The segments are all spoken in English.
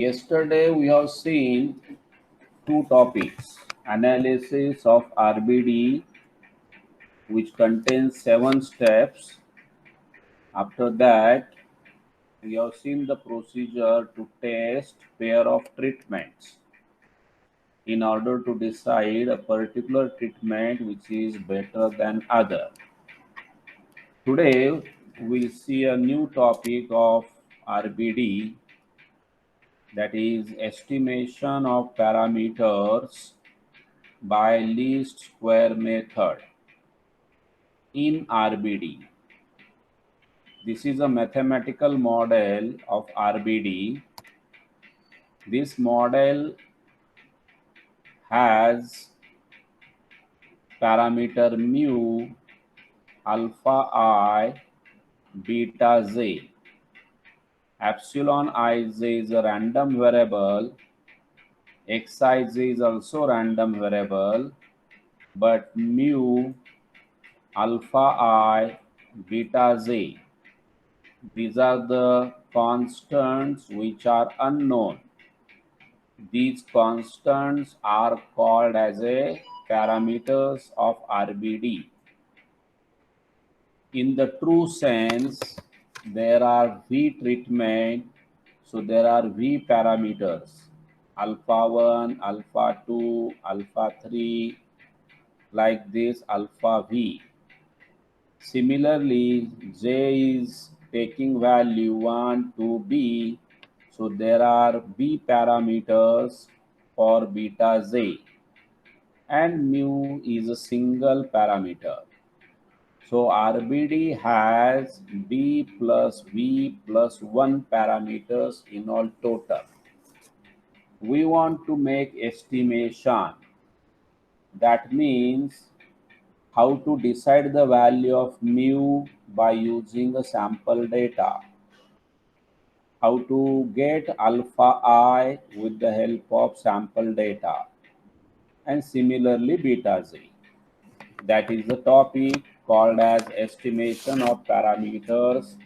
Yesterday we have seen two topics: analysis of RBD, which contains 7 steps. After that, we have seen the procedure to test pair of treatments in order to decide a particular treatment which is better than other. Today we see a new topic of RBD, that is estimation of parameters by least square method in RBD. This is a mathematical model of RBD. This model has parameter mu, alpha I, beta z. Epsilon ij is a random variable. Xij is also random variable, but mu, alpha I, beta z, these are the constants which are unknown. These constants are called as a parameters of RBD. In the true sense, there are V treatment, so there are V parameters: alpha 1, alpha 2, alpha 3, like this, alpha V. Similarly, J is taking value 1 to B, so there are B parameters for beta Z, and mu is a single parameter. So RBD has B plus V plus 1 parameters in all total. We want to make estimation. That means how to decide the value of mu by using the sample data, how to get alpha I with the help of sample data, and similarly beta z. That is the topic called as estimation of parameters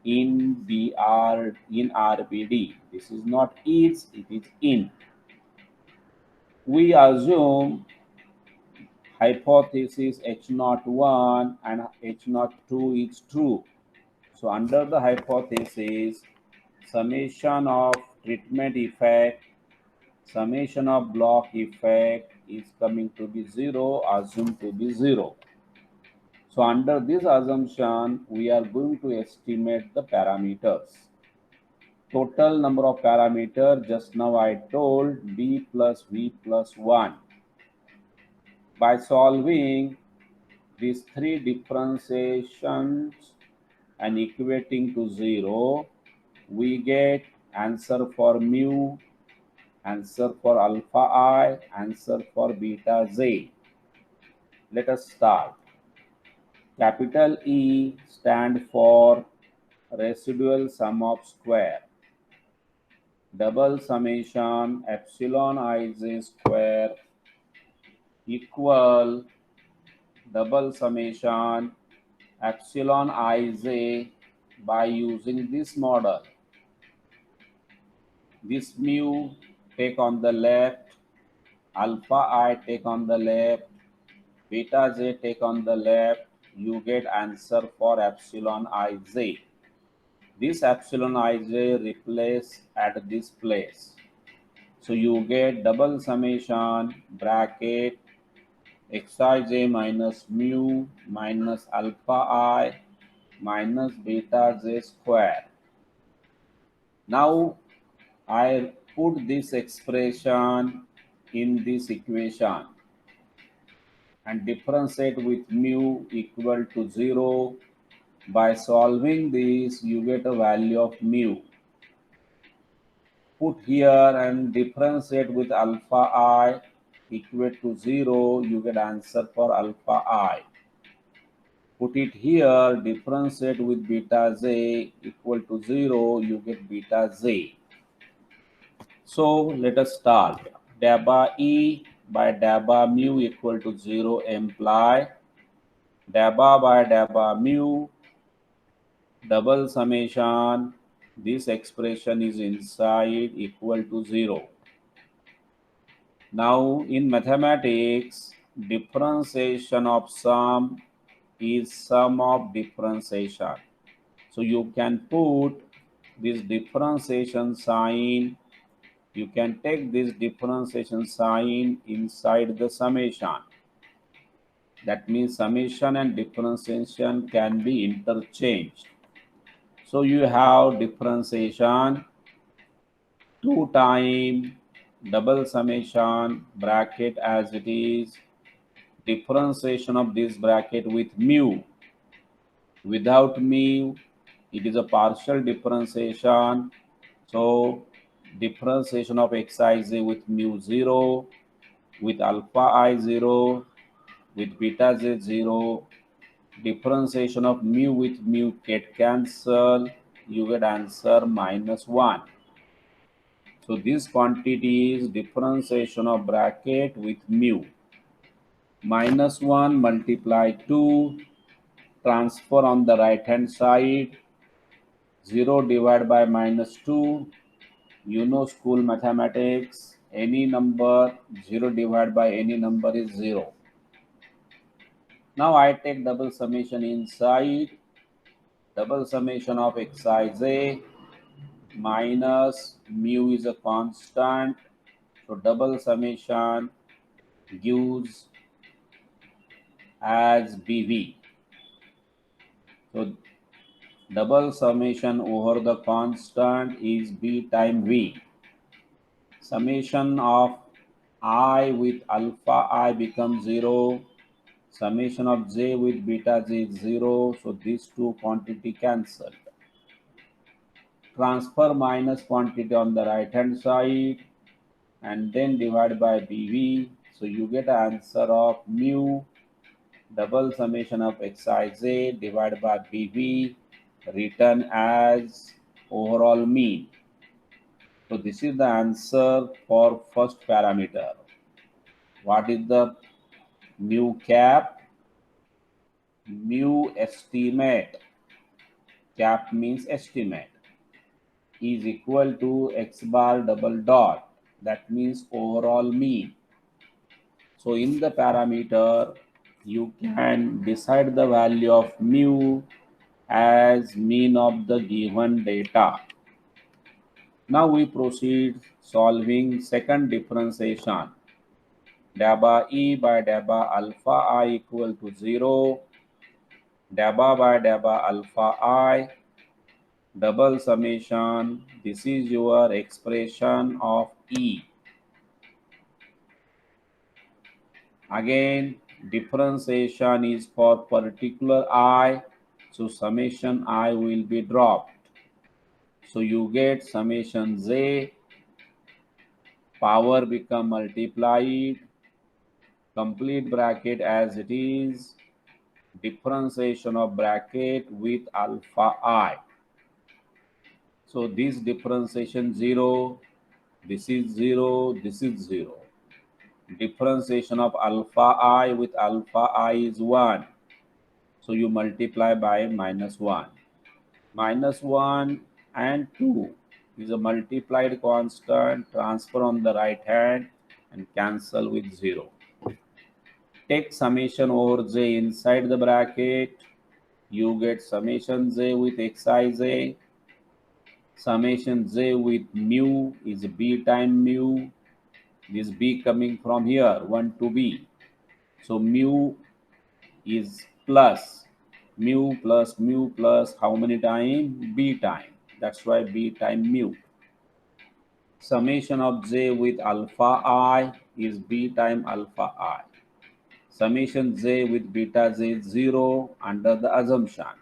in RBD. This is not is, it is in. We assume hypothesis H01 and H02 is true. So under the hypothesis, summation of treatment effect, summation of block effect is coming to be 0, assumed to be 0. So under this assumption, we are going to estimate the parameters. Total number of parameters, just now I told B plus V plus 1. By solving these three differentiations and equating to 0, we get answer for mu, answer for alpha I, answer for beta z. Let us start. Capital E stand for residual sum of square. Double summation epsilon ij square equal double summation epsilon ij by using this model. This mu take on the left, alpha I take on the left, beta j take on the left, you get answer for epsilon ij. This epsilon ij replace at this place. So you get double summation bracket xij minus mu minus alpha I minus beta j square. Now I put this expression in this equation and differentiate with mu equal to 0. By solving this, you get a value of mu. Put here and differentiate with alpha I equal to 0, you get answer for alpha I. Put it here, differentiate with beta z equal to 0, you get beta z. So let us start. Dabba E by dabba mu equal to 0 imply dabba by dabba mu double summation This expression is inside equal to 0. Now in mathematics, differentiation of sum is sum of differentiation. So you can put this differentiation sign, you can take this differentiation sign inside the summation. That means summation and differentiation can be interchanged. So you have differentiation 2 times double summation bracket as it is, differentiation of this bracket with mu. Without mu, it is a partial differentiation. So differentiation of xij with mu 0, with alpha I 0, with beta z 0, differentiation of mu with mu get cancel, you get answer -1. So this quantity is differentiation of bracket with mu. -1 multiply 2, transfer on the right hand side, 0 divided by -2. You know school mathematics, any number 0 divided by any number is 0. Now I take double summation inside, double summation of xij minus mu is a constant. So double summation gives as BV. So double summation over the constant is B time V. Summation of I with alpha I becomes 0. Summation of j with beta j is 0. So these two quantity cancelled. Transfer minus quantity on the right hand side and then divide by BV. So you get an answer of mu double summation of xij divided by BV written as overall mean. So this is the answer for first parameter. What is the mu cap? Mu estimate, cap means estimate, is equal to x bar double dot. That means overall mean. So in the parameter, you can decide the value of mu as mean of the given data. Now we proceed solving second differentiation. Dabba E by dabba alpha I equal to 0. Dabba by dabba alpha I, double summation. This is your expression of E. Again, differentiation is for particular I. So summation I will be dropped. So you get summation j, power become multiplied, complete bracket as it is, differentiation of bracket with alpha I. So this differentiation 0, this is 0, this is 0. Differentiation of alpha I with alpha I is 1. So you multiply by -1. -1 and 2 is a multiplied constant, transfer on the right hand and cancel with 0. Take summation over j inside the bracket, you get summation j with xij. Summation j with mu is b time mu. This b coming from here, 1 to b. So mu is plus mu plus how many time? B time. That's why b time mu. Summation of j with alpha I is b time alpha I. Summation j with beta j is 0 under the assumption.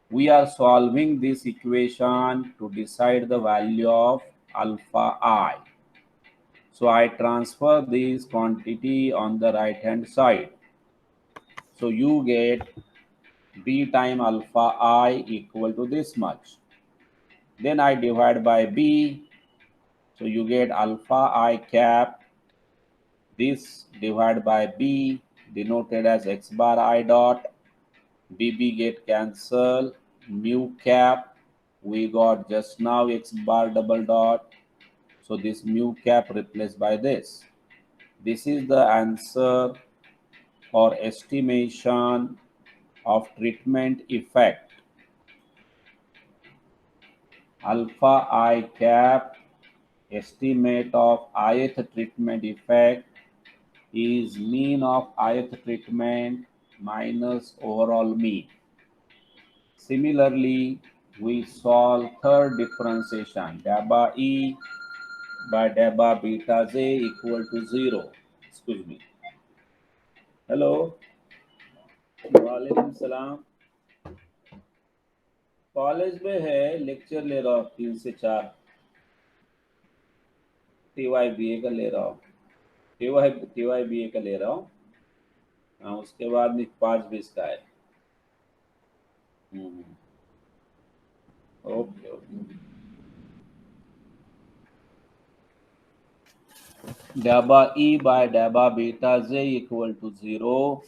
We are solving this equation to decide the value of alpha I. So I transfer this quantity on the right hand side. So you get b time alpha I equal to this much. Then I divide by b. So you get alpha I cap. This divided by b denoted as x bar I dot. BB get cancel. Mu cap we got just now x bar double dot. So this mu cap replaced by this. This is the answer or estimation of treatment effect. Alpha I cap estimate of ith treatment effect is mean of ith treatment minus overall mean. Similarly, we solve third differentiation, delta E by delta beta Z equal to 0. Excuse me. Hello. वालेकुम सलाम. College में है, lecture ले रहा हूँ 3 से 4. TYBA का ले रहा हूँ. TYBA का ले रहा हूँ. हाँ, उसके बाद 5-20 का है. Okay okay. Delta E by delta beta Z equal to 0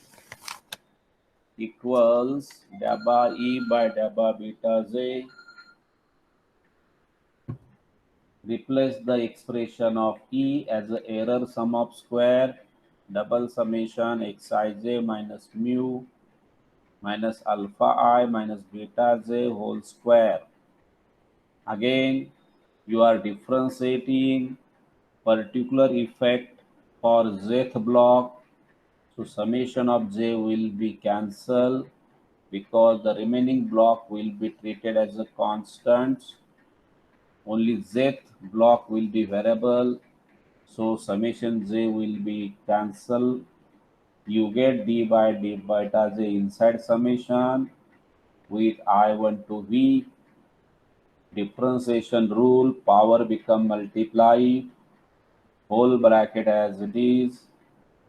equals delta E by delta beta Z. Replace the expression of E as an error sum of square double summation xij minus mu minus alpha I minus beta Z whole square. Again, you are differentiating particular effect for zth block. So summation of j will be cancelled because the remaining block will be treated as a constant. Only zth block will be variable. So summation j will be cancelled. You get d by d beta j inside summation with I1 to V. Differentiation rule, power become multiply, whole bracket as it is,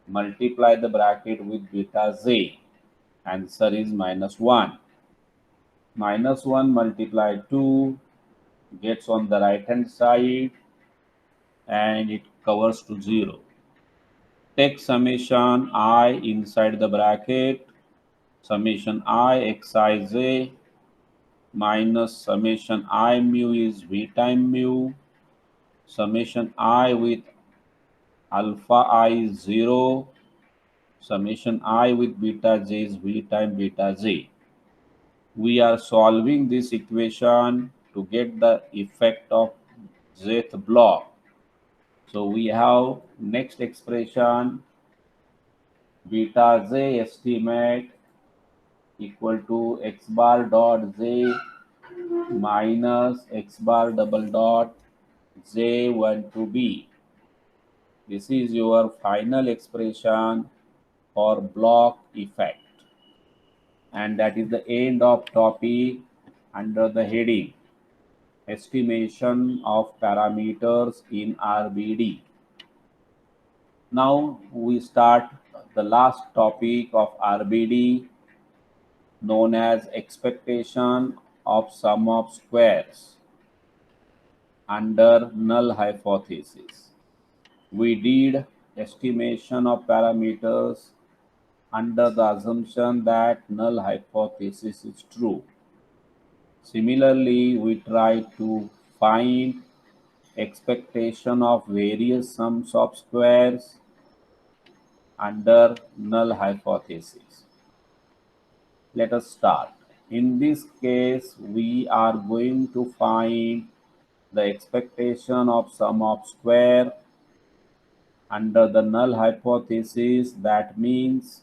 multiply the bracket with beta z. Answer is -1. -1 multiplied 2 gets on the right hand side and it covers to 0. Take summation I inside the bracket, summation I xij minus summation I mu is V time mu, summation I with alpha I is 0, summation I with beta j is V time beta j. We are solving this equation to get the effect of zth block. So we have next expression, beta j estimate equal to x bar dot j minus x bar double dot j1 to b. This is your final expression for block effect. And that is the end of topic under the heading estimation of parameters in RBD. Now we start the last topic of RBD known as expectation of sum of squares under null hypothesis. We did estimation of parameters under the assumption that null hypothesis is true. Similarly, we try to find expectation of various sums of squares under null hypothesis. Let us start. In this case, we are going to find the expectation of sum of square under the null hypothesis. That means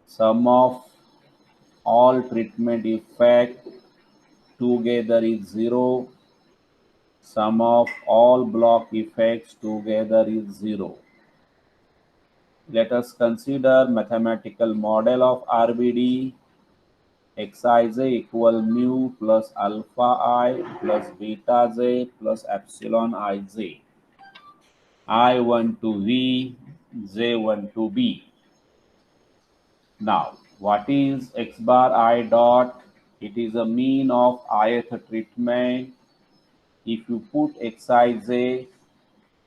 sum of all treatment effect together is 0. Sum of all block effects together is 0. Let us consider mathematical model of RBD. Xij equal mu plus alpha I plus beta j plus epsilon ij. I1 to V, J1 to B. Now, what is x bar I dot? It is a mean of ith treatment. If you put xij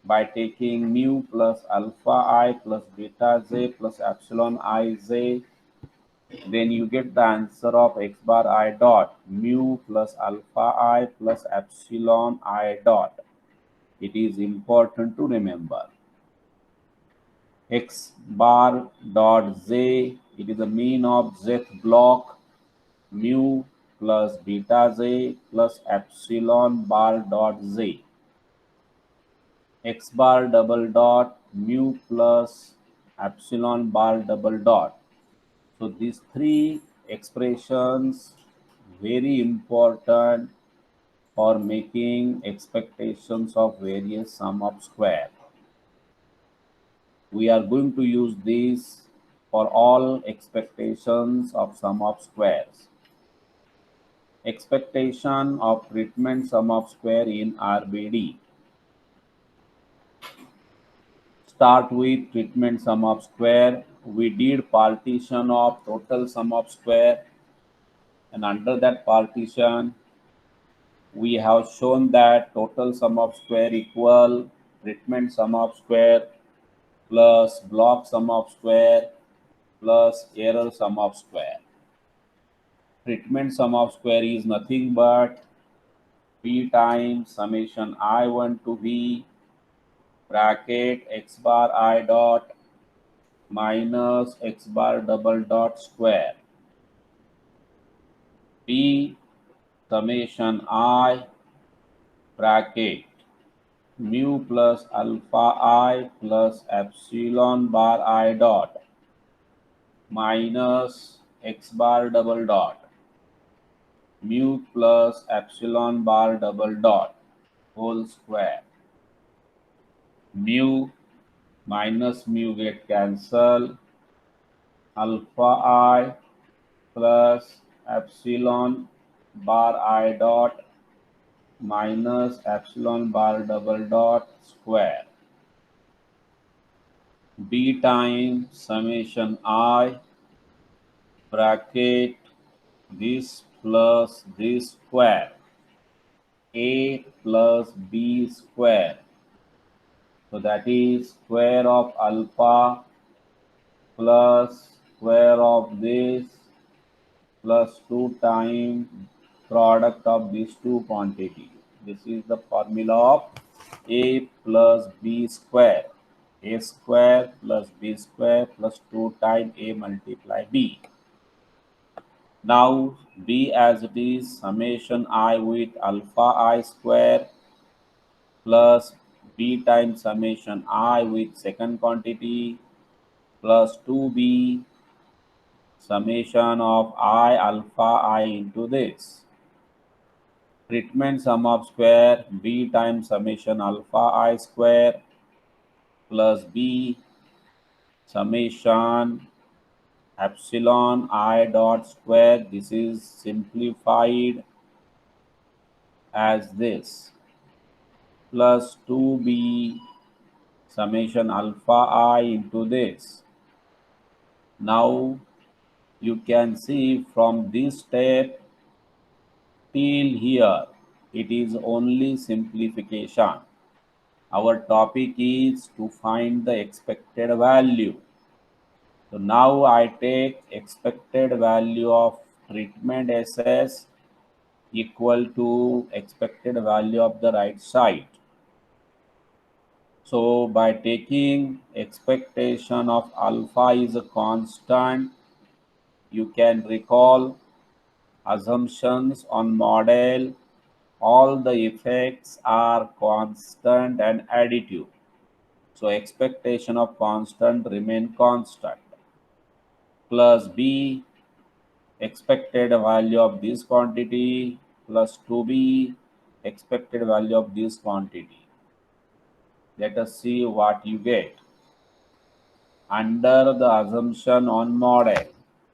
by taking mu plus alpha I plus beta j plus epsilon ij, then you get the answer of x bar I dot mu plus alpha I plus epsilon I dot. It is important to remember. X bar dot z, it is the mean of zth block, mu plus beta z plus epsilon bar dot z. X bar double dot mu plus epsilon bar double dot. So these three expressions very important for making expectations of various sum of square. We are going to use these for all expectations of sum of squares. Expectation of treatment sum of square in RBD. Start with treatment sum of square. We did partition of total sum of square, and under that partition we have shown that total sum of square equal treatment sum of square plus block sum of square plus error sum of square. Treatment sum of square is nothing but p times summation I1 to v bracket x bar I dot minus x bar double dot square p summation I bracket mu plus alpha I plus epsilon bar I dot minus x bar double dot mu plus epsilon bar double dot whole square. Mu minus mu get cancel. Alpha I plus epsilon bar I dot minus epsilon bar double dot square. B times summation I bracket this plus this square. A plus B square. So that is square of alpha plus square of this plus 2 times product of these two quantities. This is the formula of a plus b square. A square plus b square plus 2 times a multiply b. Now b as it is summation I with alpha I square plus b times summation I with second quantity plus 2b summation of I alpha I into this. Treatment sum of square b times summation alpha I square plus b summation epsilon I dot square. This is simplified as this plus 2b summation alpha I into this. Now you can see from this step till here it is only simplification. Our topic is to find the expected value. So now I take expected value of treatment SS equal to expected value of the right side. So by taking expectation of alpha is a constant, you can recall assumptions on model. All the effects are constant and additive. So expectation of constant remain constant. Plus b expected value of this quantity plus 2b expected value of this quantity. Let us see what you get. Under the assumption on model,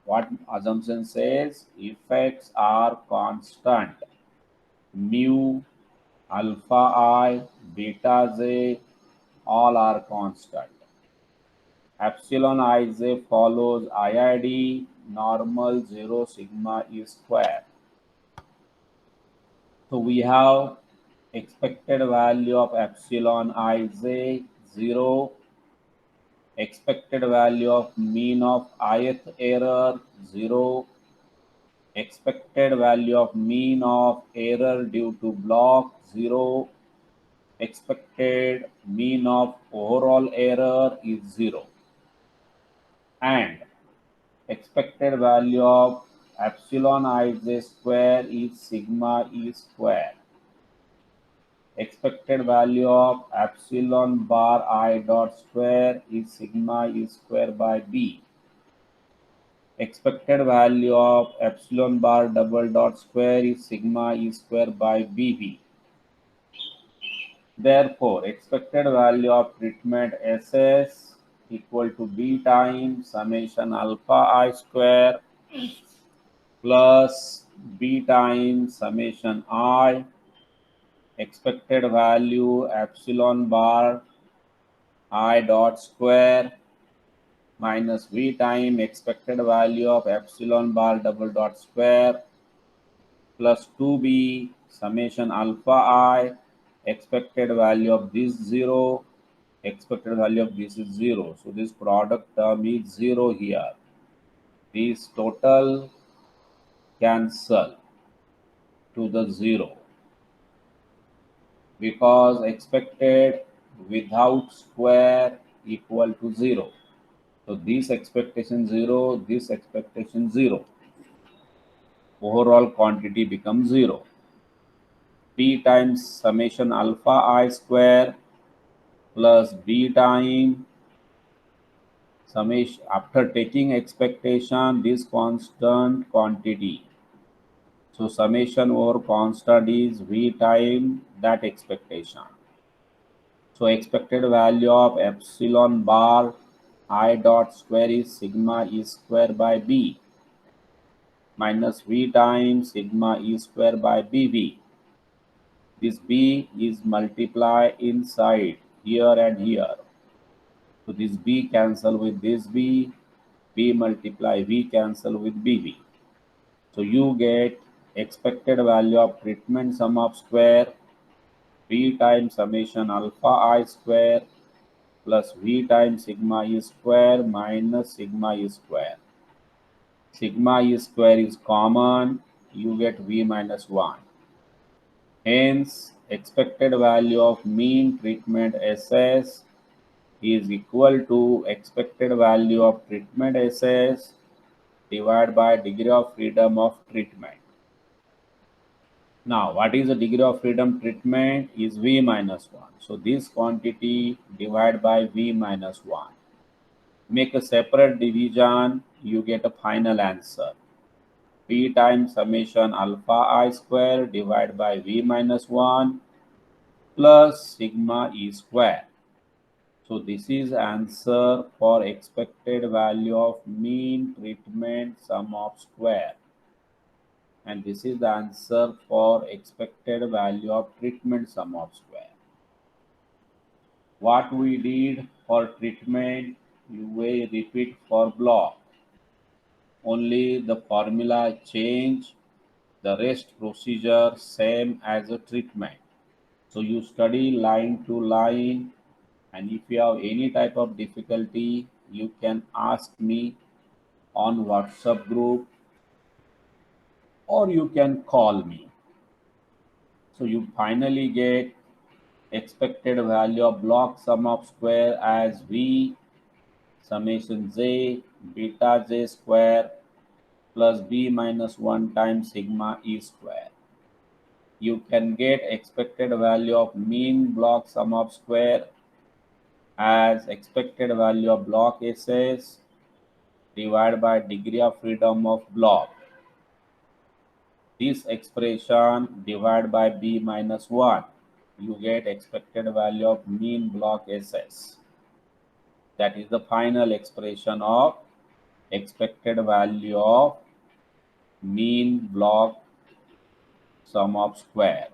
what assumption says? Effects are constant. Mu, alpha I, beta z, all are constant. Epsilon ij follows IID, normal 0 sigma e square. So we have expected value of epsilon ij 0, expected value of mean of ith error 0, expected value of mean of error due to block 0, expected mean of overall error is 0, and expected value of epsilon ij square is sigma e square. Expected value of epsilon bar I dot square is sigma e square by b. Expected value of epsilon bar double dot square is sigma e square by bb. Therefore, expected value of treatment SS equal to b times summation alpha I square plus b times summation I, expected value epsilon bar I dot square minus v time expected value of epsilon bar double dot square plus 2b summation alpha I, expected value of this 0, expected value of this is 0. So this product term is 0 here. These total cancel to the 0 because expected without square equal to 0. So this expectation 0, this expectation 0. Overall quantity becomes 0. P times summation alpha I square plus B time summation after taking expectation this constant quantity. So summation over constant is V time that expectation. So expected value of epsilon bar I dot square is sigma e square by b minus v times sigma e square by bv. This b is multiplied inside here and here. So this b cancel with this b multiply v cancel with bv. So you get expected value of treatment sum of square v times summation alpha I square plus v times sigma e square minus sigma e square. Sigma e square is common, you get v minus 1. Hence, expected value of mean treatment SS is equal to expected value of treatment SS divided by degree of freedom of treatment. Now, what is the degree of freedom treatment is V minus 1. So, this quantity divided by V minus 1. Make a separate division, you get a final answer. P times summation alpha I square divided by V minus 1 plus sigma E square. So this is answer for expected value of mean treatment sum of square. And this is the answer for expected value of treatment sum of square. What we did for treatment, you will repeat for block. Only the formula change, the rest procedure same as a treatment. So you study line to line, and if you have any type of difficulty, you can ask me on WhatsApp group or you can call me. So you finally get expected value of block sum of square as V summation j beta j square plus b minus 1 times sigma e square. You can get expected value of mean block sum of square as expected value of block SS divided by degree of freedom of block. This expression divided by b minus 1. You get expected value of mean block SS. That is the final expression of expected value of mean block sum of square.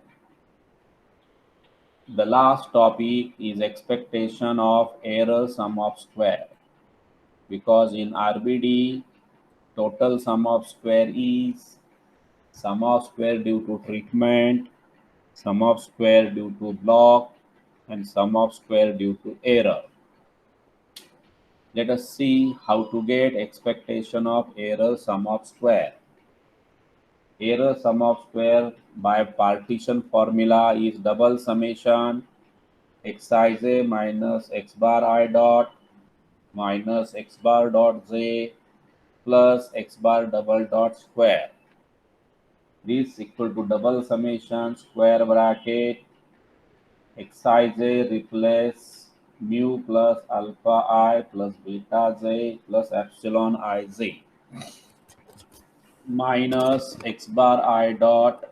The last topic is expectation of error sum of square, because in RBD total sum of square is sum of square due to treatment, sum of square due to block, and sum of square due to error. Let us see how to get expectation of error sum of square. Error sum of square by partition formula is double summation xij minus x bar I dot minus x bar dot j plus x bar double dot square. This is equal to double summation square bracket xij replace mu plus alpha I plus beta j plus epsilon ij minus x bar I dot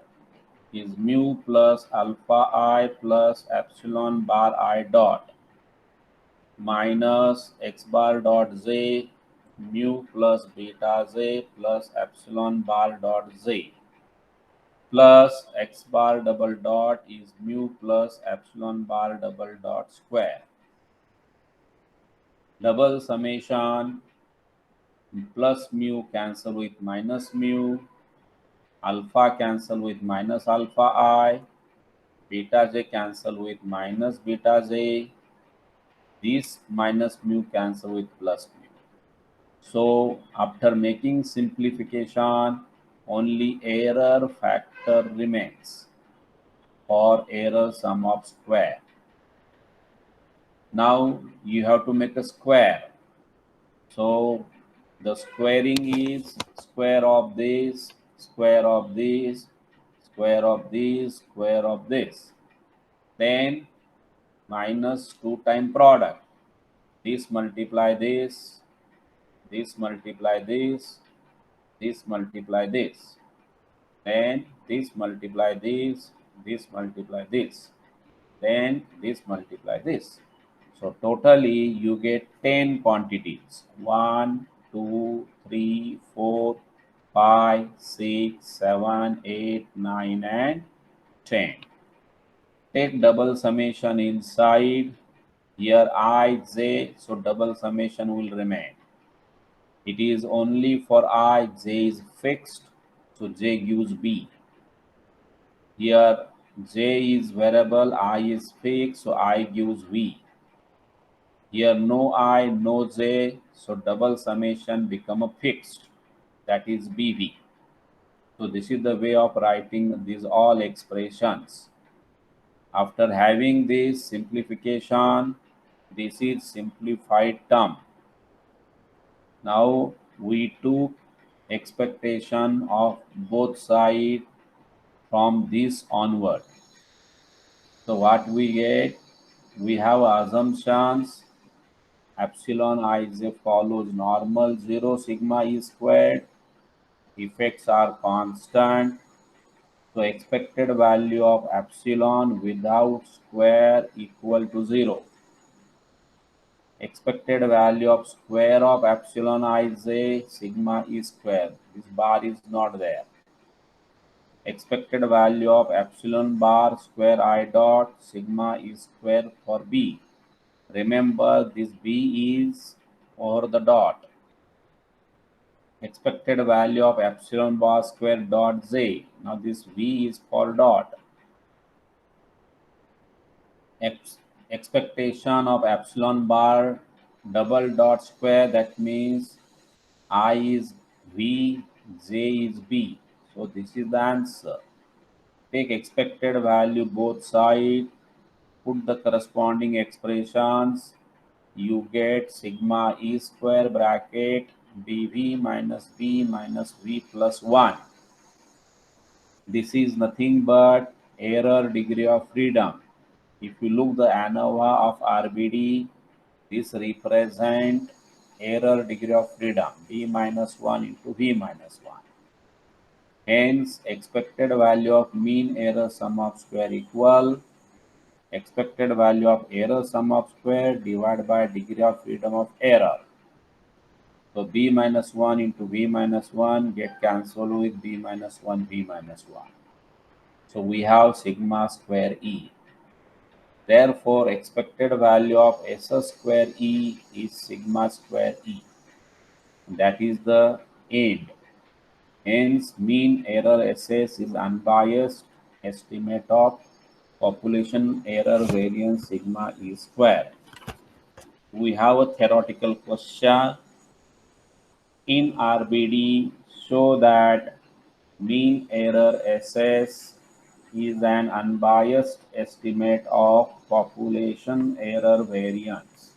is mu plus alpha I plus epsilon bar I dot minus x bar dot j mu plus beta j plus epsilon bar dot j plus x bar double dot is mu plus epsilon bar double dot square. Double summation plus mu cancel with minus mu, alpha cancel with minus alpha I, beta j cancel with minus beta j, this minus mu cancel with plus mu. So after making simplification, only error factor remains for error sum of square. Now you have to make a square. So the squaring is square of this, square of this, square of this, square of this. Then minus 2 time product. This multiply this, this multiply this, this multiply this. Then this multiply this multiply this. Then this multiply this. So totally you get 10 quantities. 1, 2, 3, 4, 5, 6, 7, 8, 9 and 10. Take double summation inside. Here I, j, so double summation will remain. It is only for I, j is fixed, so j gives b. Here j is variable, I is fixed, so I gives v. Here no I, no j, so double summation become a fixed, that is bv. So this is the way of writing these all expressions. After having this simplification, this is simplified term. Now we took expectation of both sides from this onward. So what we get? We have assumptions. Epsilon ij follows normal 0 sigma e squared. Effects are constant. So expected value of epsilon without square equal to 0. Expected value of square of epsilon ij sigma e square. This bar is not there. Expected value of epsilon bar square I dot sigma e square for b. Remember this b is over the dot. Expected value of epsilon bar square dot j. Now this v is for dot. Expectation of epsilon bar double dot square, that means I is v, j is b. So this is the answer. Take expected value both sides, put the corresponding expressions, you get sigma e square bracket bv minus b minus v plus 1. This is nothing but error degree of freedom. If you look the ANOVA of RBD, this represent error degree of freedom, b minus 1 into v minus 1. Hence, expected value of mean error sum of square equal expected value of error sum of square divided by degree of freedom of error. So b minus 1 into v minus 1 get cancelled with b minus 1, v minus 1. So we have sigma square e. Therefore, expected value of s square e is sigma square e. That is the end. Hence, mean error SS is unbiased estimate of population error variance sigma e square. We have a theoretical question in RBD. Show that mean error SS is an unbiased estimate of population error variance.